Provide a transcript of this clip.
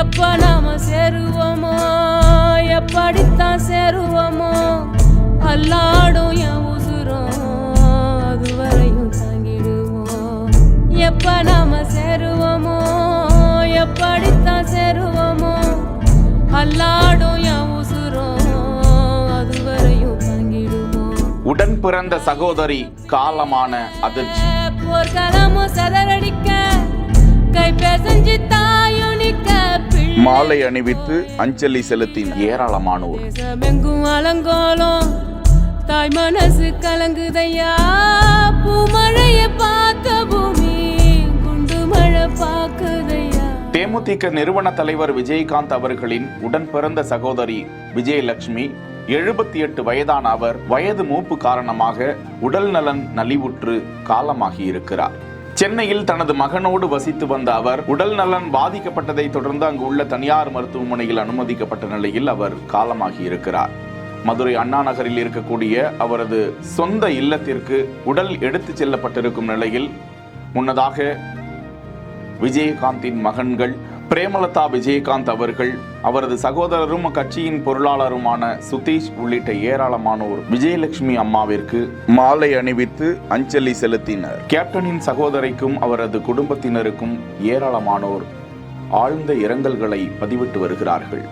எப்ப நாம சேருவோமோ, எப்படித்தான் சேருவோமோ, அல்லாடும் என் உசுரும் அதுவரையும் தாங்கிடுவோம். எப்ப நாம சேருவோமோ, எப்படித்தான் சேருவோமோ, அல்லாடும் என் உசுரும் அதுவரையும் தாங்கிடுவோம். உடன் பிறந்த சகோதரி காலமான அதிர்ச்சி. போர்க்களமும் சதறடிக்க கைபேசஞ்சு தாயுனிக்க மாலை அணிவித்து அஞ்சலி செலுத்தின ஏராளமானோர். எங்கும் அலங்கோலம் தாய் மனசு கலங்குதையா. பூமழைய பார்த்த பூமி குண்டு மழை பாக்குதையா. தேமுதிக நிறுவன தலைவர் விஜயகாந்த் அவர்களின் உடன் பிறந்த சகோதரி விஜயலட்சுமி 78 வயதான அவர் வயது மூப்பு காரணமாக உடல் நலன் நலிவுற்று காலமாகி இருக்கிறார். சென்னையில் தனது மகனோடு வசித்து வந்த அவர் உடல் நலன் பாதிக்கப்பட்டதை தொடர்ந்து அங்கு உள்ள தனியார் மருத்துவமனையில் அனுமதிக்கப்பட்ட நிலையில் அவர் காலமாகி இருக்கிறார். மதுரை அண்ணா நகரில் இருக்கக்கூடிய அவரது சொந்த இல்லத்திற்கு உடல் எடுத்து செல்லப்பட்டிருக்கும் நிலையில் முன்னதாக விஜயகாந்தின் மகன்கள் பிரேமலதா விஜயகாந்த் அவர்கள், அவரது சகோதரரும் கட்சியின் பொருளாளருமான சுதீஷ் உள்ளிட்ட ஏராளமானோர் விஜயலட்சுமி அம்மாவிற்கு மாலை அணிவித்து அஞ்சலி செலுத்தினர். கேப்டனின் சகோதரிக்கும் அவரது குடும்பத்தினருக்கும் ஏராளமானோர் ஆழ்ந்த இரங்கல்களை பதிவிட்டு வருகிறார்கள்.